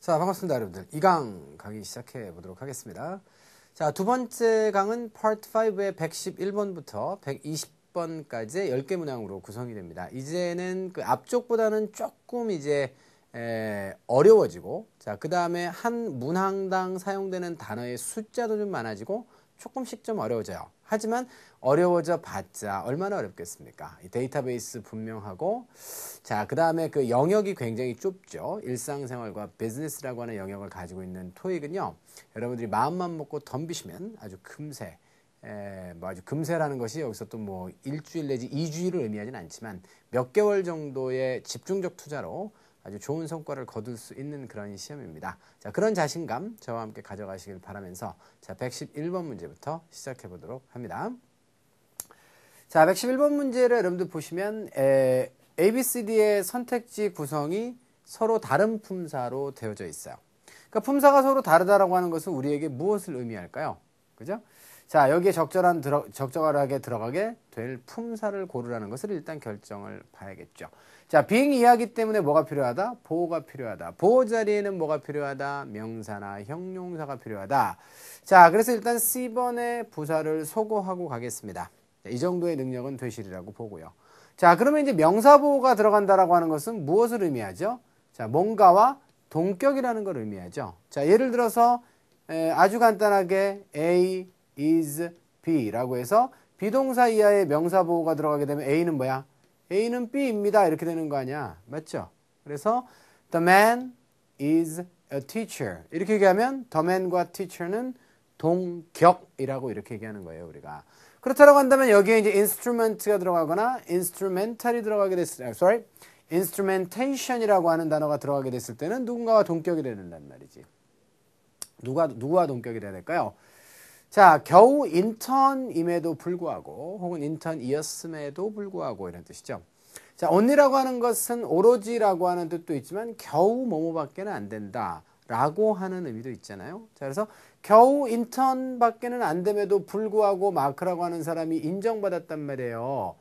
자, 반갑습니다, 여러분들. 2강 강의 시작해 보도록 하겠습니다. 자, 두 번째 강은 Part 5의 111번부터 120번까지 10개 문항으로 구성이 됩니다. 이제는 그 앞쪽보다는 조금 이제 어려워지고, 자, 그 다음에 한 문항당 사용되는 단어의 숫자도 좀 많아지고, 조금씩 좀 어려워져요. 하지만 어려워져 봤자 얼마나 어렵겠습니까? 이 데이터베이스 분명하고, 자, 그 다음에 그 영역이 굉장히 좁죠. 일상생활과 비즈니스라고 하는 영역을 가지고 있는 토익은요, 여러분들이 마음만 먹고 덤비시면 아주 금세, 아주 금세라는 것이 여기서 또 뭐 일주일 내지 2주일을 의미하진 않지만 몇 개월 정도의 집중적 투자로 아주 좋은 성과를 거둘 수 있는 그런 시험입니다. 자, 그런 자신감 저와 함께 가져가시길 바라면서 자, 111번 문제부터 시작해 보도록 합니다. 자, 111번 문제를 여러분들 보시면 ABCD의 선택지 구성이 서로 다른 품사로 되어져 있어요. 그러니까 품사가 서로 다르다라고 하는 것은 우리에게 무엇을 의미할까요? 그죠? 자, 여기에 적절하게 들어가게 될 품사를 고르라는 것을 일단 결정을 봐야겠죠. 자, 빙 이야기 때문에 뭐가 필요하다? 보호가 필요하다. 보호 자리에는 뭐가 필요하다? 명사나 형용사가 필요하다. 자, 그래서 일단 C번의 부사를 소거하고 가겠습니다. 자, 이 정도의 능력은 되시리라고 보고요. 자, 그러면 이제 명사 보호가 들어간다라고 하는 것은 무엇을 의미하죠? 자, 뭔가와 동격이라는 걸 의미하죠. 자, 예를 들어서 아주 간단하게 A is B라고 해서 비동사 이하의 명사 보호가 들어가게 되면 A는 뭐야? A는 B입니다. 이렇게 되는 거 아니야? 맞죠? 그래서 the man is a teacher. 이렇게 얘기하면 the man과 teacher는 동격이라고 이렇게 얘기하는 거예요, 우리가. 그렇다고 한다면 여기에 이제 instrument가 들어가거나 instrumental이 들어가게 됐을 때, instrumentation이라고 하는 단어가 들어가게 됐을 때는 누군가와 동격이 된다는 말이지. 누구와 동격이 돼야 될까요? 자, 겨우 인턴임에도 불구하고 혹은 인턴이었음에도 불구하고 이런 뜻이죠. 자, only라고 하는 것은 오로지라고 하는 뜻도 있지만 겨우 뭐뭐밖에는 안 된다 라고 하는 의미도 있잖아요. 자, 그래서 겨우 인턴밖에는 안 됨에도 불구하고 마크라고 하는 사람이 인정받았단 말이에요.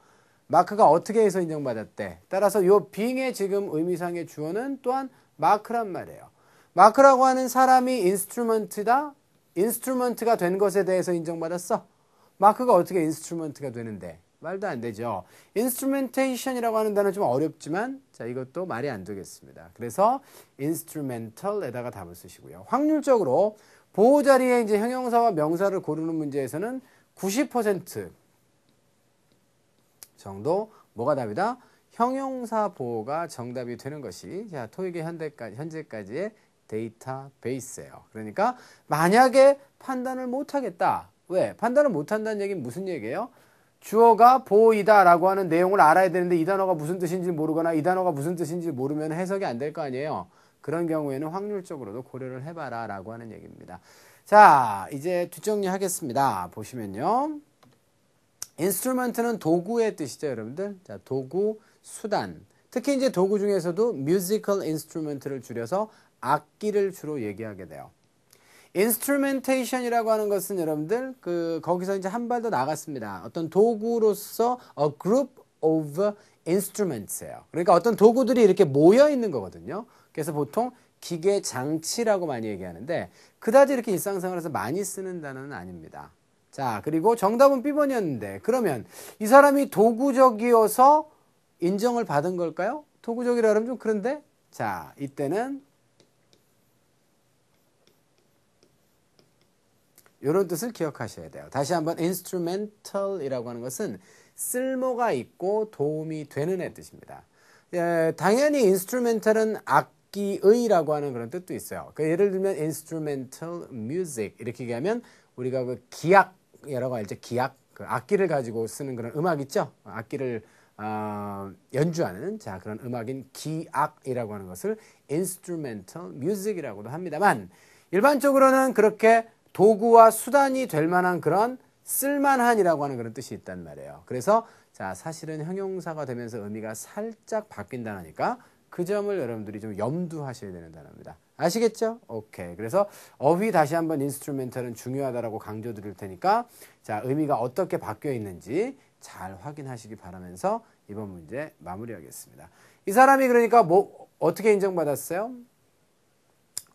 마크가 어떻게 해서 인정받았대? 따라서 이 being의 지금 의미상의 주어는 또한 마크란 말이에요. 마크라고 하는 사람이 인스트루먼트가 된 것에 대해서 인정받았어? 마크가 어떻게 인스트루먼트가 되는데? 말도 안 되죠. 인스트루멘테이션이라고 하는 단어는 좀 어렵지만 자, 이것도 말이 안 되겠습니다. 그래서 instrumental에다가 답을 쓰시고요. 확률적으로 보호 자리에 이제 형용사와 명사를 고르는 문제에서는 90% 정도 뭐가 답이다? 형용사 보호가 정답이 되는 것이 자, 토익의 현재까지의 데이터베이스예요. 그러니까 만약에 판단을 못하겠다. 왜? 판단을 못한다는 얘기는 무슨 얘기예요? 주어가 보이다 라고 하는 내용을 알아야 되는데 이 단어가 무슨 뜻인지 모르거나 이 단어가 무슨 뜻인지 모르면 해석이 안 될 거 아니에요. 그런 경우에는 확률적으로도 고려를 해봐라 라고 하는 얘기입니다. 자, 이제 뒷정리 하겠습니다. 보시면요. 인스트루먼트는 도구의 뜻이죠, 여러분들. 자, 도구, 수단. 특히 이제 도구 중에서도 뮤지컬 인스트루먼트를 줄여서 악기를 주로 얘기하게 돼요. 인스트루멘테이션이라고 하는 것은 여러분들 거기서 이제 한 발 더 나갔습니다. 어떤 도구로서 a group of instruments예요. 그러니까 어떤 도구들이 이렇게 모여 있는 거거든요. 그래서 보통 기계 장치라고 많이 얘기하는데 그다지 이렇게 일상생활에서 많이 쓰는 단어는 아닙니다. 자, 그리고 정답은 B번이었는데 그러면 이 사람이 도구적이어서 인정을 받은 걸까요? 도구적이라 그러면 좀 그런데 자, 이때는 이런 뜻을 기억하셔야 돼요. 다시 한번 instrumental이라고 하는 것은 쓸모가 있고 도움이 되는 애 뜻입니다. 당연히 instrumental은 악기의라고 하는 그런 뜻도 있어요. 예를 들면 instrumental music 이렇게 얘기하면 우리가 그 기악이라고 알죠? 기악, 그 악기를 가지고 쓰는 그런 음악 있죠? 악기를 연주하는 자 그런 음악인 기악이라고 하는 것을 instrumental music이라고도 합니다만 일반적으로는 그렇게 도구와 수단이 될 만한 그런 쓸만한이라고 하는 그런 뜻이 있단 말이에요. 그래서 자 사실은 형용사가 되면서 의미가 살짝 바뀐다니까 그 점을 여러분들이 좀 염두하셔야 되는 단어입니다. 아시겠죠? 오케이. 그래서 어휘 다시 한번 인스트루멘탈은 중요하다라고 강조 드릴 테니까 자 의미가 어떻게 바뀌어 있는지 잘 확인하시기 바라면서 이번 문제 마무리하겠습니다. 이 사람이 그러니까 뭐 어떻게 인정받았어요?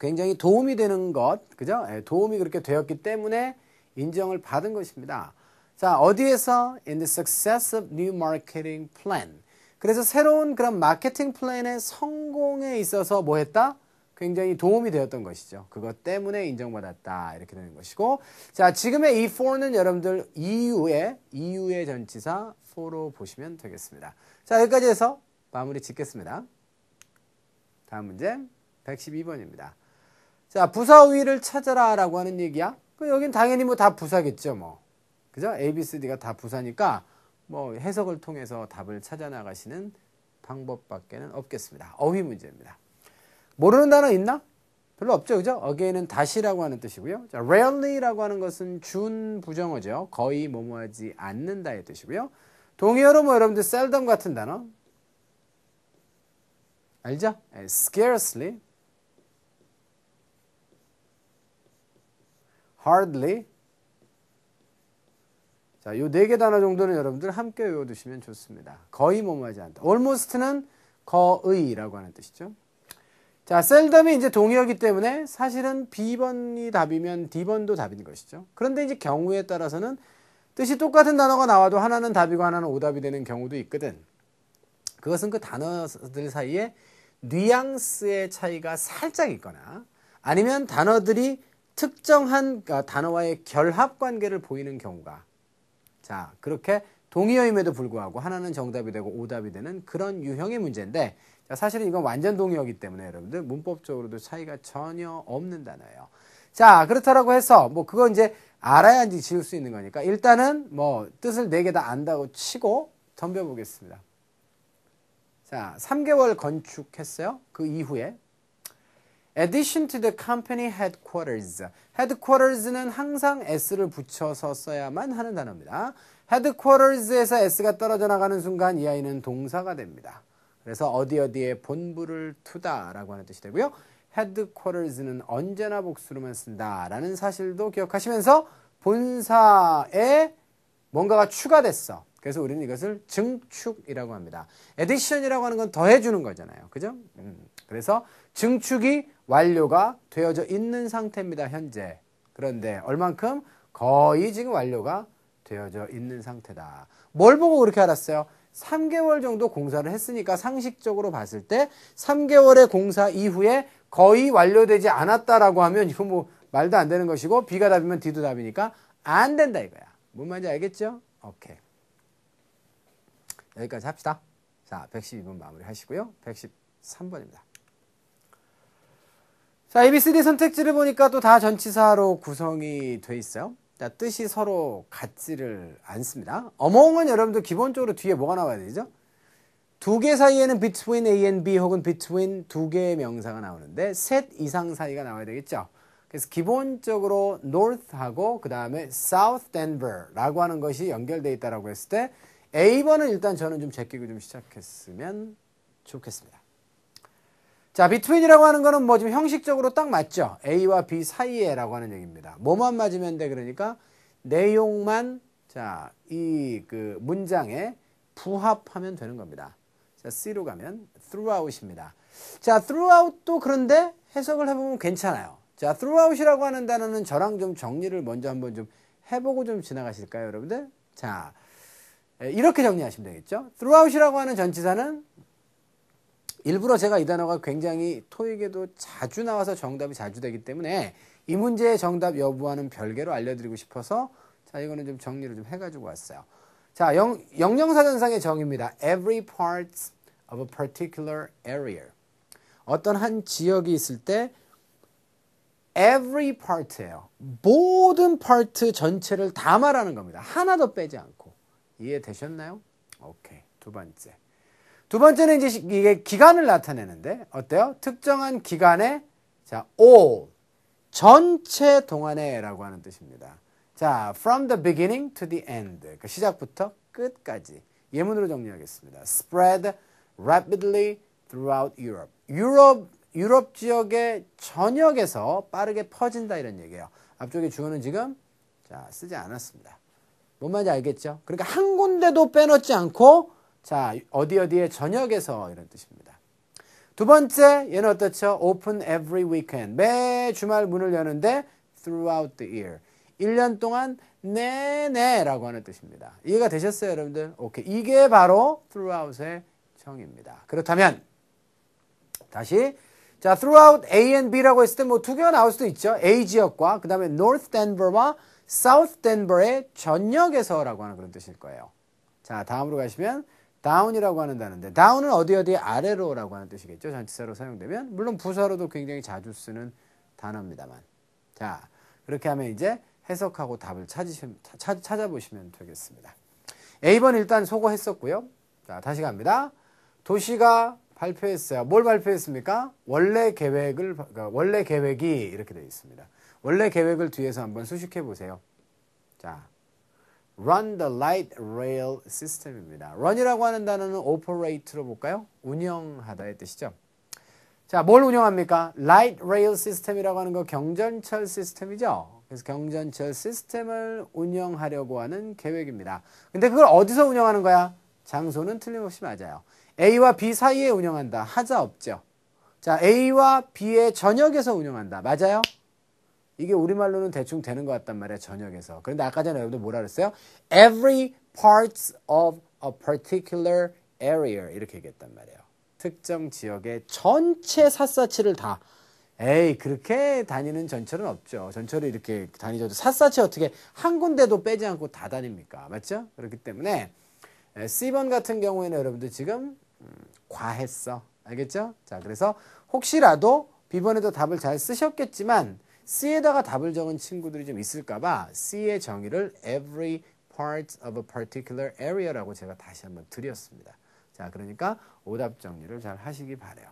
굉장히 도움이 되는 것, 그죠? 도움이 그렇게 되었기 때문에 인정을 받은 것입니다. 자, 어디에서? In the success of new marketing plan. 그래서 새로운 그런 마케팅 플랜의 성공에 있어서 뭐 했다? 굉장히 도움이 되었던 것이죠. 그것 때문에 인정받았다. 이렇게 되는 것이고. 자, 지금의 이 for는 여러분들 이유의 전치사 for로 보시면 되겠습니다. 자, 여기까지 해서 마무리 짓겠습니다. 다음 문제 112번입니다. 자, 부사 우위를 찾아라 라고 하는 얘기야. 여긴 당연히 뭐 다 부사겠죠, 뭐. 그죠? A, B, C, D가 다 부사니까 뭐 해석을 통해서 답을 찾아 나가시는 방법밖에는 없겠습니다. 어휘 문제입니다. 모르는 단어 있나? 별로 없죠, 그죠? again은 다시라고 하는 뜻이고요. 자, rarely라고 하는 것은 준부정어죠. 거의 뭐뭐하지 않는다의 뜻이고요. 동의어로 뭐 여러분들 seldom 같은 단어 알죠? scarcely, hardly. 자, 요 4개 단어 정도는 여러분들 함께 외워두시면 좋습니다. 거의 뭐뭐하지 않다. almost는 거의라고 하는 뜻이죠. 자, seldom이 이제 동의어기 때문에 사실은 B번이 답이면 D번도 답인 것이죠. 그런데 이제 경우에 따라서는 뜻이 똑같은 단어가 나와도 하나는 답이고 하나는 오답이 되는 경우도 있거든. 그것은 그 단어들 사이에 뉘앙스의 차이가 살짝 있거나 아니면 단어들이 특정한 단어와의 결합 관계를 보이는 경우가, 자, 그렇게 동의어임에도 불구하고 하나는 정답이 되고 오답이 되는 그런 유형의 문제인데, 자, 사실은 이건 완전 동의어이기 때문에 여러분들 문법적으로도 차이가 전혀 없는 단어예요. 자, 그렇다라고 해서 뭐 그거 이제 알아야지 지을 수 있는 거니까 일단은 뭐 뜻을 4개 다 안다고 치고 덤벼보겠습니다. 자, 3개월 건축했어요. 그 이후에 addition to the company headquarters. headquarters는 항상 s를 붙여서 써야만 하는 단어입니다. headquarters에서 s가 떨어져 나가는 순간 이 아이는 동사가 됩니다. 그래서 어디에 본부를 두다라고 하는 뜻이 되고요. headquarters는 언제나 복수로만 쓴다라는 사실도 기억하시면서 본사에 뭔가가 추가됐어. 그래서 우리는 이것을 증축이라고 합니다. addition이라고 하는 건 더해주는 거잖아요. 그죠? 그래서 증축이 완료가 되어져 있는 상태입니다. 현재. 그런데 얼만큼? 거의 지금 완료가 되어져 있는 상태다. 뭘 보고 그렇게 알았어요? 3개월 정도 공사를 했으니까 상식적으로 봤을 때 3개월의 공사 이후에 거의 완료되지 않았다라고 하면 이건 뭐 말도 안 되는 것이고 B가 답이면 D도 답이니까 안 된다 이거야. 뭔 말인지 알겠죠? 오케이. 여기까지 합시다. 자, 112번 마무리 하시고요. 113번입니다. 자, ABCD 선택지를 보니까 또 다 전치사로 구성이 돼 있어요. 자, 뜻이 서로 같지를 않습니다. among은 여러분들 기본적으로 뒤에 뭐가 나와야 되죠? 2개 사이에는 between A and B 혹은 between 2개의 명사가 나오는데 셋 이상 사이가 나와야 되겠죠. 그래서 기본적으로 north하고 그 다음에 south denver라고 하는 것이 연결되어 있다고 했을 때 A번은 일단 저는 좀 제끼고 좀 시작했으면 좋겠습니다. 자, between이라고 하는 거는 뭐 지금 형식적으로 딱 맞죠? A와 B 사이에라고 하는 얘기입니다. 뭐만 맞으면 돼? 그러니까 내용만 자, 이 그 문장에 부합하면 되는 겁니다. 자, C로 가면 throughout입니다. 자, throughout도 그런데 해석을 해보면 괜찮아요. 자, throughout이라고 하는 단어는 저랑 좀 정리를 먼저 한번 좀 해보고 좀 지나가실까요, 여러분들? 자, 이렇게 정리하시면 되겠죠. throughout이라고 하는 전치사는 일부러 제가 이 단어가 굉장히 토익에도 자주 나와서 정답이 자주 되기 때문에 이 문제의 정답 여부와는 별개로 알려드리고 싶어서 자, 이거는 좀 정리를 좀 해가지고 왔어요. 자, 영영사전상의 정의입니다. Every part of a particular area. 어떤 한 지역이 있을 때 every part예요. 모든 part 전체를 다 말하는 겁니다. 하나도 빼지 않고. 이해되셨나요? 오케이. 두 번째. 두 번째는 이제 이게 기간을 나타내는데 어때요? 특정한 기간에 자, all 전체 동안에라고 하는 뜻입니다. 자, from the beginning to the end. 그러니까 시작부터 끝까지. 예문으로 정리하겠습니다. spread rapidly throughout Europe. 유럽 지역의 전역에서 빠르게 퍼진다 이런 얘기예요. 앞쪽에 주어는 지금 자, 쓰지 않았습니다. 뭔 말인지 알겠죠? 그러니까 한 군데도 빼놓지 않고 자, 어디에 전역에서 이런 뜻입니다. 두 번째, 얘는 어떻죠? open every weekend. 매 주말 문을 여는데 throughout the year. 1년 동안 내내라고 하는 뜻입니다. 이해가 되셨어요, 여러분들? 오케이. 이게 바로 throughout의 정의입니다. 그렇다면 다시 자, throughout A and B라고 했을 때 뭐 두 개가 나올 수도 있죠. A 지역과 그 다음에 North Denver와 South Denver의 전역에서라고 하는 그런 뜻일 거예요. 자, 다음으로 가시면 down이라고 하는 단어인데 down은 어디 아래로라고 하는 뜻이겠죠. 전치사로 사용되면 물론 부사로도 굉장히 자주 쓰는 단어입니다만. 자, 그렇게 하면 이제 해석하고 답을 찾아보시면 되겠습니다. A번 일단 소거했었고요. 자, 다시 갑니다. 도시가 발표했어요. 뭘 발표했습니까? 원래 계획이 이렇게 되어 있습니다. 원래 계획을 뒤에서 한번 수식해 보세요. 자, run the light rail system입니다. run이라고 하는 단어는 operate로 볼까요? 운영하다의 뜻이죠. 자, 뭘 운영합니까? light rail system이라고 하는 거 경전철 시스템이죠. 그래서 경전철 시스템을 운영하려고 하는 계획입니다. 근데 그걸 어디서 운영하는 거야? 장소는 틀림없이 맞아요. A와 B 사이에 운영한다. 하자 없죠. 자, A와 B의 전역에서 운영한다. 맞아요? 이게 우리말로는 대충 되는 것 같단 말이에요. 전역에서. 그런데 아까 전에 여러분들 뭐라 그랬어요? Every part of a particular area 이렇게 얘기했단 말이에요. 특정 지역의 전체 샅샅이를 다. 에이, 그렇게 다니는 전철은 없죠. 전철을 이렇게 다니죠. 샅샅이 어떻게 한 군데도 빼지 않고 다 다닙니까? 맞죠? 그렇기 때문에 C번 같은 경우에는 여러분들 지금 과했어. 알겠죠? 자, 그래서 혹시라도 B번에도 답을 잘 쓰셨겠지만 C에다가 답을 적은 친구들이 좀 있을까봐 C의 정의를 every part of a particular area라고 제가 다시 한번 드렸습니다. 자, 그러니까 오답 정리를 잘 하시기 바래요.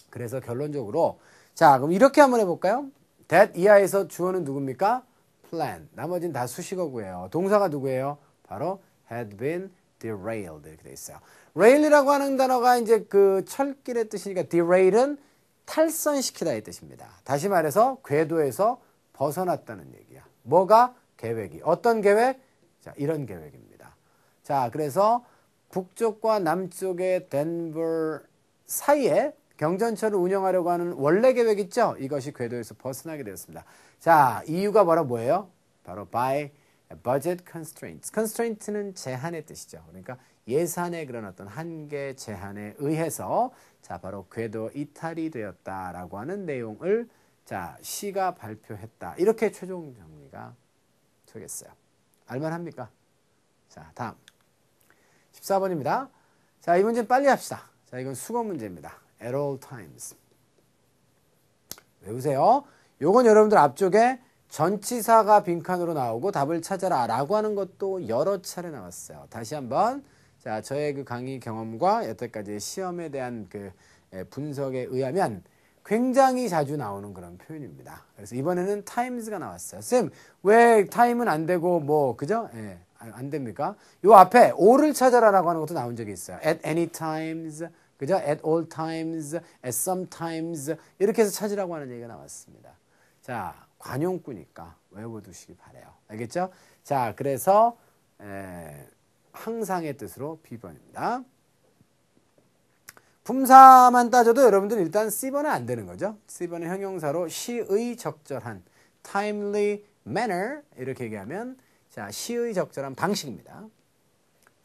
그래서 결론적으로 자, 그럼 이렇게 한번 해볼까요? that 이하에서 주어는 누굽니까? plan. 나머지는 다 수식어구예요. 동사가 누구예요? 바로 had been derailed 이렇게 돼 있어요. rail이라고 하는 단어가 이제 그 철길의 뜻이니까 derail은 탈선시키다의 뜻입니다. 다시 말해서 궤도에서 벗어났다는 얘기야. 뭐가? 계획이. 어떤 계획? 자, 이런 계획입니다. 자, 그래서 북쪽과 남쪽의 덴버 사이에 경전철을 운영하려고 하는 원래 계획 있죠? 이것이 궤도에서 벗어나게 되었습니다. 자, 이유가 뭐예요? 바로 by budget constraints. constraint는 제한의 뜻이죠. 그러니까 예산의 그런 어떤 한계 제한에 의해서 자, 바로 궤도 이탈이 되었다라고 하는 내용을 자, 시가 발표했다. 이렇게 최종 정리가 되겠어요. 알만합니까? 자, 다음 14번입니다. 자, 이 문제는 빨리 합시다. 자, 이건 수거 문제입니다. at all times. 외우세요. 요건 여러분들 앞쪽에 전치사가 빈칸으로 나오고 답을 찾아라 라고 하는 것도 여러 차례 나왔어요. 다시 한번 자, 저의 그 강의 경험과 여태까지 시험에 대한 그 분석에 의하면 굉장히 자주 나오는 그런 표현입니다. 그래서 이번에는 times가 나왔어요. 쌤, 왜 time은 안 되고 뭐 그죠? 예, 안 됩니까? 요 앞에 all을 찾아라라고 하는 것도 나온 적이 있어요. at any times, 그죠? at all times, at some times 이렇게 해서 찾으라고 하는 얘기가 나왔습니다. 자, 관용구니까 외워두시기 바래요. 알겠죠? 자, 그래서 항상의 뜻으로 B번입니다. 품사만 따져도 여러분들 일단 C번은 안 되는 거죠. C번은 형용사로 시의 적절한 timely manner 이렇게 얘기하면 자, 시의 적절한 방식입니다.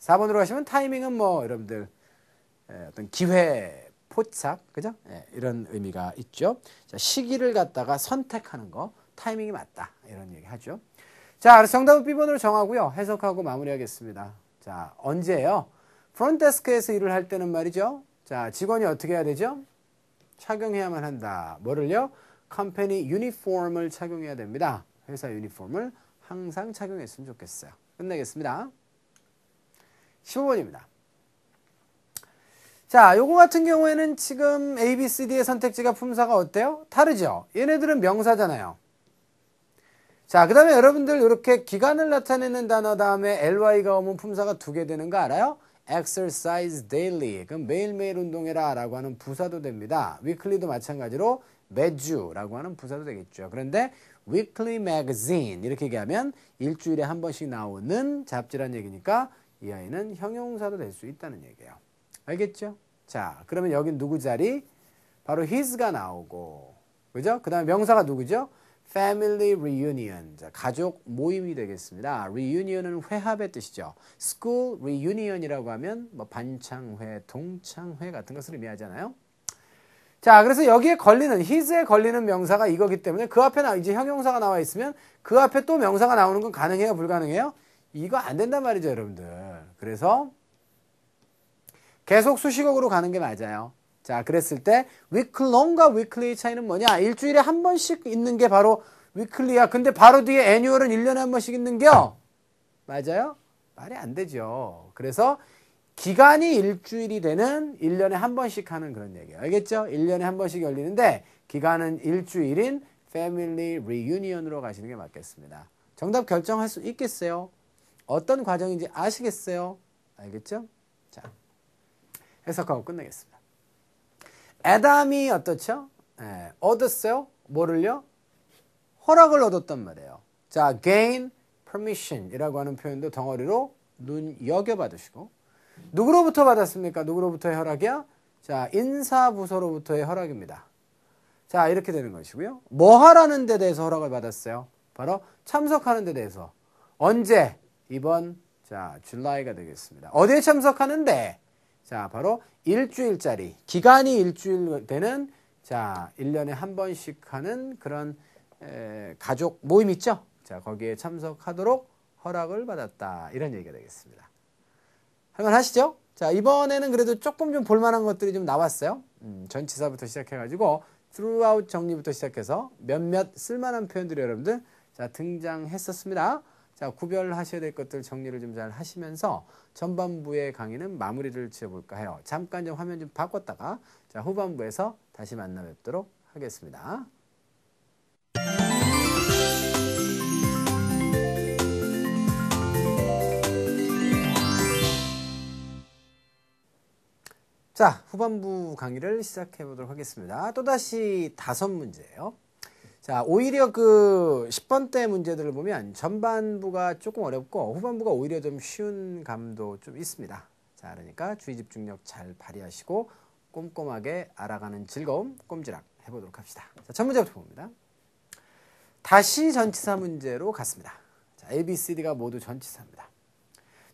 4번으로 가시면 타이밍은 뭐 여러분들 어떤 기회 포착 그죠? 이런 의미가 있죠. 자, 시기를 갖다가 선택하는 거 타이밍이 맞다 이런 얘기 하죠. 자, 그래서 정답은 B번으로 정하고요. 해석하고 마무리하겠습니다. 자, 언제예요? 프론트데스크에서 일을 할 때는 말이죠. 자, 직원이 어떻게 해야 되죠? 착용해야만 한다. 뭐를요? 컴퍼니 유니폼을 착용해야 됩니다. 회사 유니폼을 항상 착용했으면 좋겠어요. 끝내겠습니다. 15번입니다. 자, 요거 같은 경우에는 지금 A, B, C, D의 선택지가 품사가 어때요? 다르죠? 얘네들은 명사잖아요. 자, 그 다음에 여러분들 이렇게 기간을 나타내는 단어 다음에 ly가 오면 품사가 두 개 되는 거 알아요? exercise daily. 그럼 매일매일 운동해라 라고 하는 부사도 됩니다. weekly도 마찬가지로 매주라고 하는 부사도 되겠죠. 그런데 weekly magazine 이렇게 얘기하면 일주일에 한 번씩 나오는 잡지란 얘기니까 이 아이는 형용사도 될 수 있다는 얘기예요. 알겠죠? 자, 그러면 여긴 누구 자리? 바로 his가 나오고, 그죠? 그 다음에 명사가 누구죠? family reunion. 자, 가족 모임이 되겠습니다. reunion은 회합의 뜻이죠. school reunion이라고 하면 뭐 반창회, 동창회 같은 것을 의미하잖아요. 자, 그래서 여기에 걸리는, his에 걸리는 명사가 이거기 때문에 그 앞에 이제 형용사가 나와 있으면 그 앞에 또 명사가 나오는 건 가능해요? 불가능해요? 이거 안 된단 말이죠, 여러분들. 그래서 계속 수식어로 가는 게 맞아요. 자, 그랬을 때 week-long과 weekly 차이는 뭐냐? 일주일에 한 번씩 있는 게 바로 weekly야. 근데 바로 뒤에 annual은 1년에 한 번씩 있는 겨? 맞아요? 말이 안 되죠. 그래서 기간이 일주일이 되는 1년에 한 번씩 하는 그런 얘기예요. 알겠죠? 1년에 한 번씩 열리는데 기간은 일주일인 family reunion으로 가시는 게 맞겠습니다. 정답 결정할 수 있겠어요? 어떤 과정인지 아시겠어요? 알겠죠? 자, 해석하고 끝내겠습니다. 애담이 어떻죠? 얻었어요? 뭐를요? 허락을 얻었단 말이에요. 자, gain permission 이라고 하는 표현도 덩어리로 눈여겨받으시고 누구로부터 받았습니까? 누구로부터의 허락이야? 자, 인사부서로부터의 허락입니다. 자, 이렇게 되는 것이고요. 뭐 하라는 데 대해서 허락을 받았어요? 바로 참석하는 데 대해서. 언제? 이번 줄라이가 되겠습니다. 어디에 참석하는데? 자, 바로 일주일짜리, 기간이 일주일 되는 1년에 한 번씩 하는 그런 가족 모임 있죠? 자, 거기에 참석하도록 허락을 받았다. 이런 얘기가 되겠습니다. 할만하시죠? 자, 이번에는 그래도 조금 좀 볼만한 것들이 좀 나왔어요. 전치사부터 시작해가지고 throughout 정리부터 시작해서 몇몇 쓸만한 표현들이 여러분들 등장했었습니다. 자, 구별하셔야 될 것들 정리를 좀 잘 하시면서 전반부의 강의는 마무리를 지어볼까 해요. 잠깐 좀 화면 좀 바꿨다가 후반부에서 다시 만나 뵙도록 하겠습니다. 자, 후반부 강의를 시작해 보도록 하겠습니다. 또다시 5문제예요. 자, 오히려 그 10번대 문제들을 보면 전반부가 조금 어렵고 후반부가 오히려 좀 쉬운 감도 좀 있습니다. 자, 그러니까 주의 집중력 잘 발휘하시고 꼼꼼하게 알아가는 즐거움 꼼지락 해보도록 합시다. 자, 첫 문제부터 봅니다. 다시 전치사 문제로 갔습니다. 자, A, B, C, D가 모두 전치사입니다.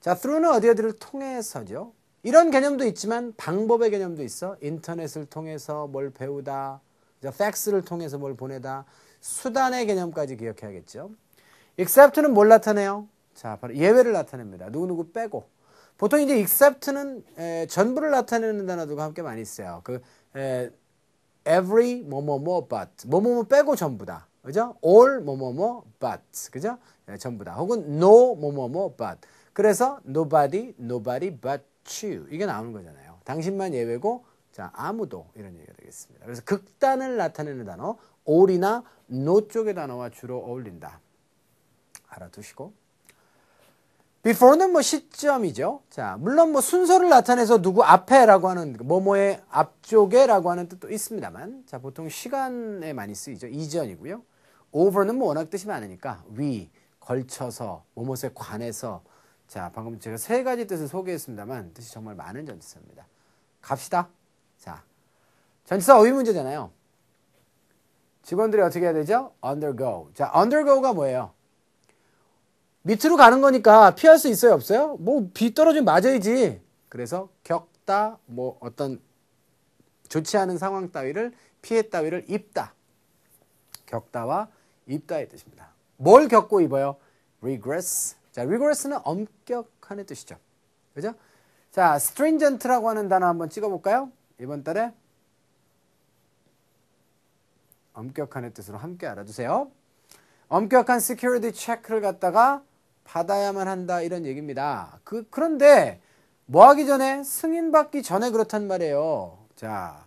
자, through는 어디를 통해서죠. 이런 개념도 있지만 방법의 개념도 있어. 인터넷을 통해서 뭘 배우다, 팩스를 통해서 뭘 보내다, 수단의 개념까지 기억해야겠죠. except는 뭘 나타내요? 자, 바로 예외를 나타냅니다. 누구누구 빼고. 보통 이제 except는 전부를 나타내는 단어들과 함께 많이 있어요. every 뭐뭐뭐 but 뭐뭐뭐 빼고 전부다. 그죠? all 뭐뭐뭐 but 그죠? 전부다. 혹은 no 뭐뭐뭐 but. 그래서 nobody but you 이게 나오는 거잖아요. 당신만 예외고 자, 아무도 이런 얘기가 되겠습니다. 그래서 극단을 나타내는 단어 all이나 no 쪽의 단어와 주로 어울린다. 알아두시고 before는 뭐 시점이죠. 자, 물론 뭐 순서를 나타내서 누구 앞에라고 하는 뭐뭐의 앞쪽에라고 하는 뜻도 있습니다만 자, 보통 시간에 많이 쓰이죠. 이전이고요. over는 뭐 워낙 뜻이 많으니까 위, 걸쳐서, 뭐뭐에 관해서 자, 방금 제가 3가지 뜻을 소개했습니다만 뜻이 정말 많은 전치사입니다. 갑시다. 자, 전치사 어휘 문제잖아요. 직원들이 어떻게 해야 되죠? undergo. 자, undergo가 뭐예요? 밑으로 가는 거니까 피할 수 있어요? 없어요? 뭐 비 떨어지면 맞아야지. 그래서 겪다, 뭐 어떤 좋지 않은 상황 따위를 피해 따위를 입다. 겪다와 입다의 뜻입니다. 뭘 겪고 입어요? regress. 자, regress는 엄격한의 뜻이죠. 그죠? 자, stringent라고 하는 단어 한번 찍어볼까요? 이번 달에 엄격한의 뜻으로 함께 알아두세요. 엄격한 security check를 갖다가 받아야만 한다 이런 얘기입니다. 그런데 뭐 하기 전에 승인받기 전에 그렇단 말이에요. 자,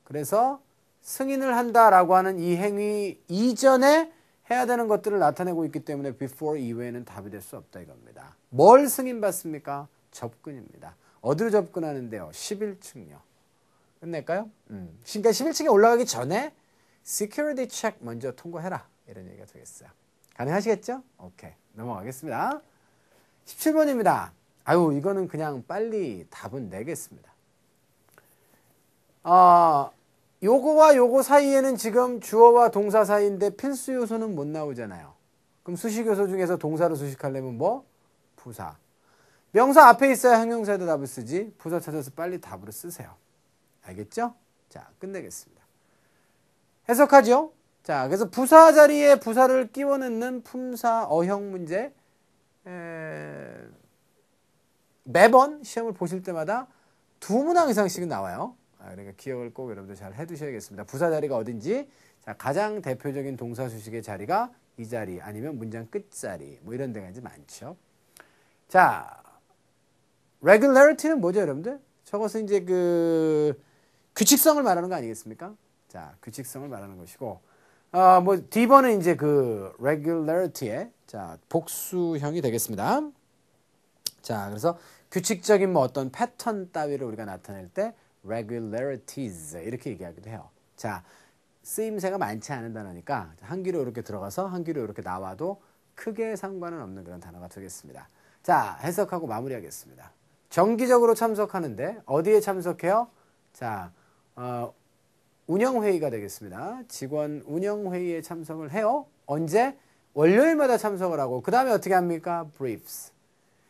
그래서 승인을 한다라고 하는 이 행위 이전에 해야 되는 것들을 나타내고 있기 때문에 before 이외에는 답이 될 수 없다 이겁니다. 뭘 승인받습니까? 접근입니다. 어디로 접근하는데요? 11층요. 끝낼까요? 그러니까 11층에 올라가기 전에 security check 먼저 통과해라. 이런 얘기가 되겠어요. 가능하시겠죠? 오케이. 넘어가겠습니다. 17번입니다. 아유, 이거는 그냥 빨리 답은 내겠습니다. 요거와 요거 사이에는 지금 주어와 동사 사이인데 필수 요소는 못 나오잖아요. 그럼 수식 요소 중에서 동사로 수식하려면 뭐? 부사. 명사 앞에 있어야 형용사에도 답을 쓰지. 부사 찾아서 빨리 답으로 쓰세요. 알겠죠? 자, 끝내겠습니다. 해석하죠? 자, 그래서 부사 자리에 부사를 끼워 넣는 품사 어형 문제. 매번 시험을 보실 때마다 두 문항 이상씩은 나와요. 그러니까 기억을 꼭 여러분들 잘 해두셔야겠습니다. 부사 자리가 어딘지. 자, 가장 대표적인 동사 수식의 자리가 이 자리 아니면 문장 끝자리 뭐 이런 데가 이제 많죠. 자, regularity는 뭐죠, 여러분들? 저것은 이제 그 규칙성을 말하는 거 아니겠습니까? 자, 규칙성을 말하는 것이고, 뭐 D번은 이제 그 regularity의 자 복수형이 되겠습니다. 자, 그래서 규칙적인 뭐 어떤 패턴 따위를 우리가 나타낼 때 regularities 이렇게 얘기하기도 해요. 자, 쓰임새가 많지 않은 단어니까 한 귀로 이렇게 들어가서 한 귀로 이렇게 나와도 크게 상관은 없는 그런 단어가 되겠습니다. 자, 해석하고 마무리하겠습니다. 정기적으로 참석하는데 어디에 참석해요? 자, 운영회의가 되겠습니다. 직원 운영회의에 참석을 해요. 언제? 월요일마다 참석을 하고 그 다음에 어떻게 합니까? briefs.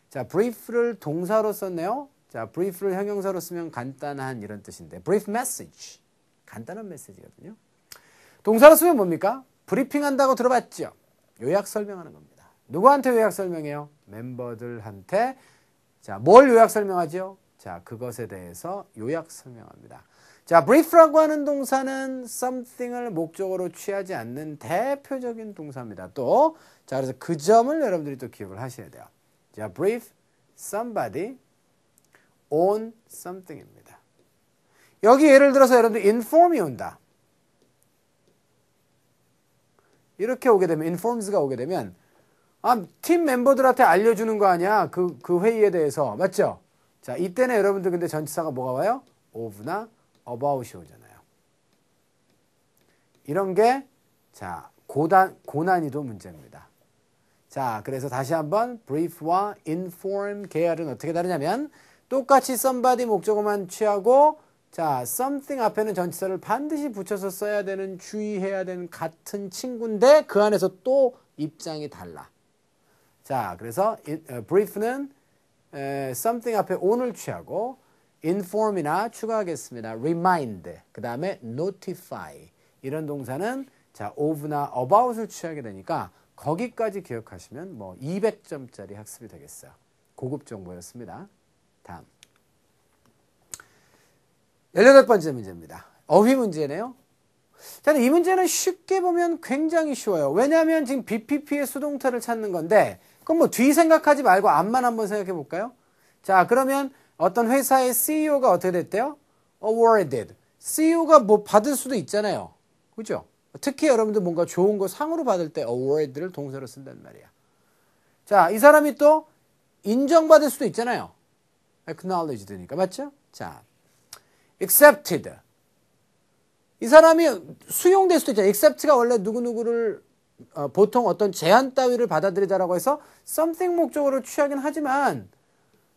자, brief를 동사로 썼네요. 자, brief를 형용사로 쓰면 간단한 이런 뜻인데 brief message. 간단한 메시지거든요. 동사로 쓰면 뭡니까? 브리핑한다고 들어봤죠? 요약 설명하는 겁니다. 누구한테 요약 설명해요? 멤버들한테. 자, 뭘 요약 설명하죠? 자, 그것에 대해서 요약 설명합니다. 자, brief라고 하는 동사는 something을 목적으로 취하지 않는 대표적인 동사입니다. 또, 자, 그래서 그 점을 여러분들이 또 기억을 하셔야 돼요. 자, brief somebody on something입니다. 여기 예를 들어서 여러분들 inform이 온다. 이렇게 오게 되면, informs가 오게 되면, 팀 멤버들한테 알려주는 거 아니야? 그 회의에 대해서. 맞죠? 자, 이때는 여러분들 근데 전치사가 뭐가 와요? of나 about이 오잖아요. 이런 게, 자, 고난이도 문제입니다. 자, 그래서 다시 한번 brief와 inform 계열은 어떻게 다르냐면 똑같이 somebody 목적어만 취하고 자, something 앞에는 전치사를 반드시 붙여서 써야 되는 주의해야 되는 같은 친구인데 그 안에서 또 입장이 달라. 자, 그래서 brief는 something 앞에 on을 취하고 inform이나 추가하겠습니다. remind, 그 다음에 notify 이런 동사는 자, of나 about을 취하게 되니까 거기까지 기억하시면 뭐 200점짜리 학습이 되겠어요. 고급 정보였습니다. 다음 18번째 문제입니다. 어휘 문제네요. 자, 이 문제는 쉽게 보면 굉장히 쉬워요. 왜냐하면 지금 BPP의 수동태를 찾는 건데 그럼 뭐 뒤 생각하지 말고 앞만 한번 생각해 볼까요? 자, 그러면 어떤 회사의 CEO가 어떻게 됐대요? awarded. CEO가 뭐 받을 수도 있잖아요. 그죠? 특히 여러분들 뭔가 좋은 거 상으로 받을 때 award를 동사로 쓴단 말이야. 자, 이 사람이 또 인정받을 수도 있잖아요. acknowledged니까. 맞죠? 자, accepted. 이 사람이 수용될 수도 있잖아요. accept가 원래 누구누구를 보통 어떤 제안 따위를 받아들이다라고 해서 something 목적으로 취하긴 하지만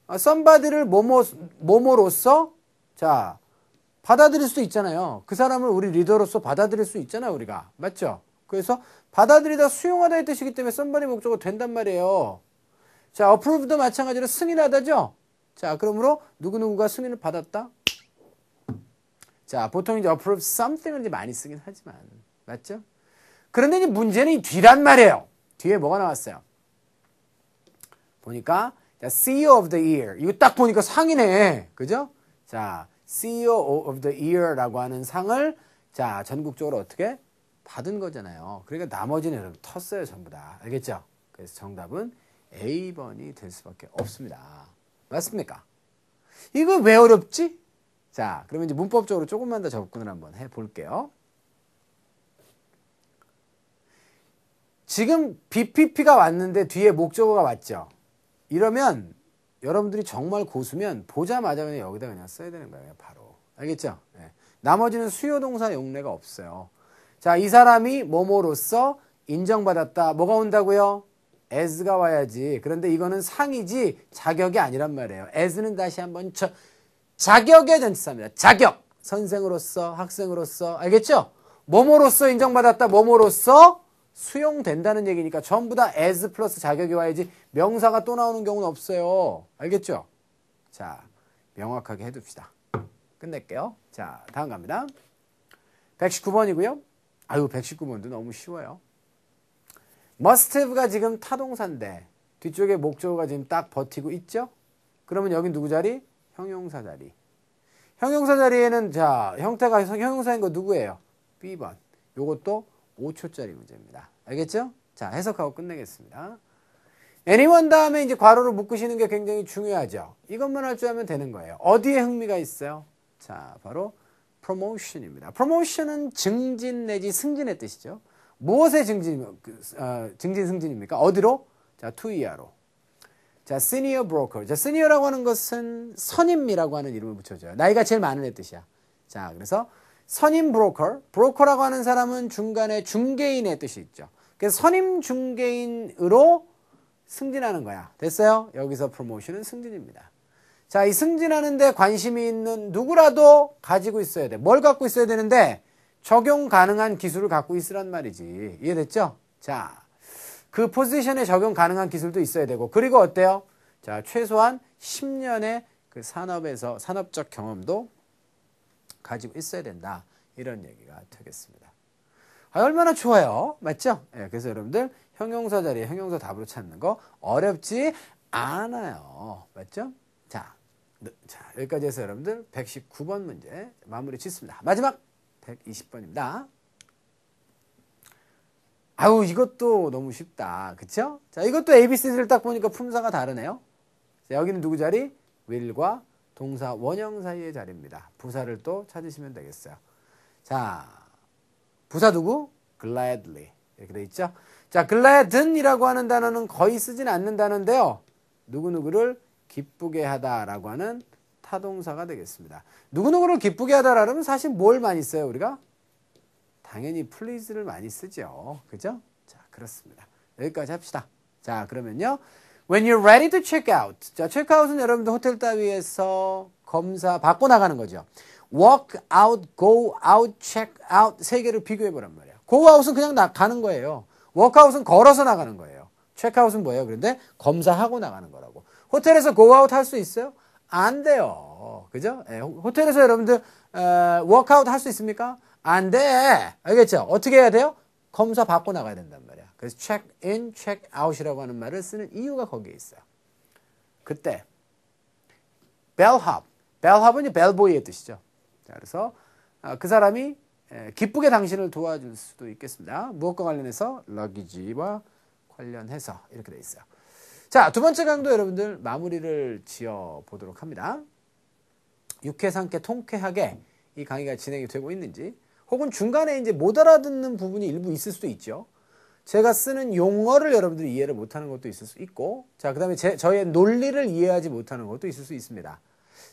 somebody를 뭐뭐로서 자 받아들일 수 있잖아요. 그 사람을 우리 리더로서 받아들일 수 있잖아요. 우리가. 맞죠? 그래서 받아들이다 수용하다의 뜻이기 때문에 somebody 목적으로 된단 말이에요. 자, approve도 마찬가지로 승인하다죠. 자, 그러므로 누구누구가 승인을 받았다. 자, 보통 이제 approve something을 이제 많이 쓰긴 하지만 맞죠? 그런데 이제 문제는 이 뒤란 말이에요. 뒤에 뭐가 나왔어요? 보니까 자, CEO of the Year. 이거 딱 보니까 상이네. 그죠? 자, CEO of the Year라고 하는 상을 자, 전국적으로 어떻게 받은 거잖아요. 그러니까 나머지는 여러분 텄어요, 전부 다. 알겠죠? 그래서 정답은 A번이 될 수밖에 없습니다. 맞습니까? 이거 왜 어렵지? 자, 그러면 이제 문법적으로 조금만 더 접근을 한번 해볼게요. 지금 BPP가 왔는데 뒤에 목적어가 왔죠. 이러면 여러분들이 정말 고수면 보자마자 그냥 여기다 그냥 써야 되는 거예요. 바로. 알겠죠? 네. 나머지는 수요동사 용례가 없어요. 자, 이 사람이 뭐뭐로서 인정받았다. 뭐가 온다고요? as가 와야지. 그런데 이거는 상이지 자격이 아니란 말이에요. as는 다시 한번 자격의 전치사입니다. 자격. 선생으로서, 학생으로서, 알겠죠? 뭐뭐로서 인정받았다, 뭐뭐로서 수용된다는 얘기니까 전부 다 as 플러스 자격이 와야지 명사가 또 나오는 경우는 없어요. 알겠죠? 자, 명확하게 해둡시다. 끝낼게요. 자, 다음 갑니다. 119번이고요. 아유, 119번도 너무 쉬워요. must have가 지금 타동사인데 뒤쪽에 목적어가 지금 딱 버티고 있죠? 그러면 여긴 누구 자리? 형용사 자리. 형용사 자리에는 자, 형태가 형용사인 거 누구예요? B번. 요것도 5초짜리 문제입니다. 알겠죠? 자, 해석하고 끝내겠습니다. anyone 다음에 이제 괄호로 묶으시는 게 굉장히 중요하죠. 이것만 할 줄 알면 되는 거예요. 어디에 흥미가 있어요? 자, 바로 promotion입니다. promotion은 증진 내지 승진의 뜻이죠. 무엇의 증진, 증진, 승진입니까? 어디로? 자, to 이하로. 자, senior broker. 자, senior라고 하는 것은 선임이라고 하는 이름을 붙여줘요. 나이가 제일 많은 애 뜻이야. 자, 그래서 선임 브로커. 브로커라고 하는 사람은 중간에 중개인의 뜻이 있죠. 그래서 선임 중개인으로 승진하는 거야. 됐어요? 여기서 프로모션은 승진입니다. 자, 이 승진하는데 관심이 있는 누구라도 가지고 있어야 돼. 뭘 갖고 있어야 되는데 적용 가능한 기술을 갖고 있으란 말이지. 이해됐죠? 자, 그 포지션에 적용 가능한 기술도 있어야 되고 그리고 어때요? 자, 최소한 10년의 그 산업적 경험도 가지고 있어야 된다. 이런 얘기가 되겠습니다. 아, 얼마나 좋아요. 맞죠? 네, 그래서 여러분들 형용사 자리에 형용사 답으로 찾는 거 어렵지 않아요. 맞죠? 자, 여기까지 해서 여러분들 119번 문제 마무리 짓습니다. 마지막 120번입니다. 아유, 이것도 너무 쉽다. 그쵸? 자, 이것도 ABCD를 딱 보니까 품사가 다르네요. 자, 여기는 누구 자리? will과 동사 원형 사이의 자리입니다. 부사를 또 찾으시면 되겠어요. 자, 부사 누구? gladly. 이렇게 돼 있죠? 자, gladden이라고 하는 단어는 거의 쓰진 않는 단어인데요. 누구누구를 기쁘게 하다라고 하는 타동사가 되겠습니다. 누구누구를 기쁘게 하다라면 사실 뭘 많이 써요, 우리가? 당연히 please를 많이 쓰죠. 그죠? 자, 그렇습니다. 여기까지 합시다. 자, 그러면요. When you're ready to check out. 자, 체크아웃은 여러분들 호텔 따위에서 검사 받고 나가는 거죠. walk out, go out, check out 세 개를 비교해 보란 말이에요. go out은 그냥 가는 거예요. walk out은 걸어서 나가는 거예요. check out은 뭐예요? 그런데 검사하고 나가는 거라고. 호텔에서 go out 할 수 있어요? 안 돼요. 그죠? 네, 호텔에서 여러분들 walk out 할 수 있습니까? 안 돼. 알겠죠? 어떻게 해야 돼요? 검사 받고 나가야 된단 말이야. 그래서 check in, check out이라고 하는 말을 쓰는 이유가 거기에 있어요. 그때 bellhop, bellhop은 이제 bellboy의 뜻이죠. 자, 그래서 그 사람이 기쁘게 당신을 도와줄 수도 있겠습니다. 무엇과 관련해서? luggage와 관련해서 이렇게 돼 있어요. 자, 두 번째 강도 여러분들 마무리를 지어 보도록 합니다. 유쾌상쾌 통쾌하게 이 강의가 진행이 되고 있는지 혹은 중간에 이제 못 알아듣는 부분이 일부 있을 수도 있죠. 제가 쓰는 용어를 여러분들이 이해를 못하는 것도 있을 수 있고, 자, 그 다음에 저의 논리를 이해하지 못하는 것도 있을 수 있습니다.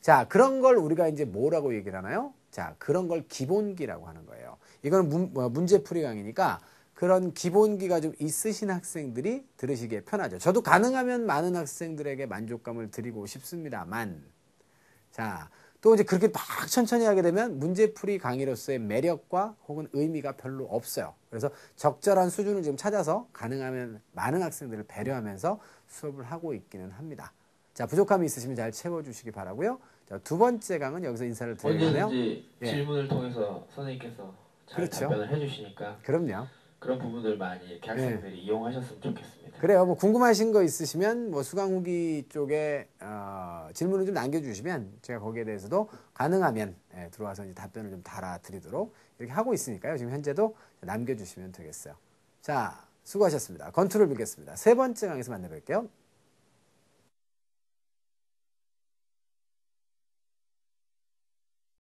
자, 그런 걸 우리가 이제 뭐라고 얘기를 하나요? 자, 그런 걸 기본기라고 하는 거예요. 이거는 문제풀이 강의니까 그런 기본기가 좀 있으신 학생들이 들으시기에 편하죠. 저도 가능하면 많은 학생들에게 만족감을 드리고 싶습니다만, 자, 또 이제 그렇게 막 천천히 하게 되면 문제풀이 강의로서의 매력과 혹은 의미가 별로 없어요. 그래서 적절한 수준을 좀 찾아서 가능하면 많은 학생들을 배려하면서 수업을 하고 있기는 합니다. 자, 부족함이 있으시면 잘 채워주시기 바라고요. 자, 두 번째 강은 여기서 인사를 드리겠네요. 언제든지 질문을 통해서 선생님께서 잘 그렇죠. 답변을 해주시니까 그럼요. 그런 부분들 많이 이렇게 학생들이 이용하셨으면 좋겠습니다. 그래요. 뭐 궁금하신 거 있으시면 뭐 수강 후기 쪽에 질문을 좀 남겨주시면 제가 거기에 대해서도 가능하면 들어와서 이제 답변을 좀 달아드리도록 이렇게 하고 있으니까요. 지금 현재도 남겨주시면 되겠어요. 자, 수고하셨습니다. 건투를 빌겠습니다. 세 번째 강에서 만나뵐게요.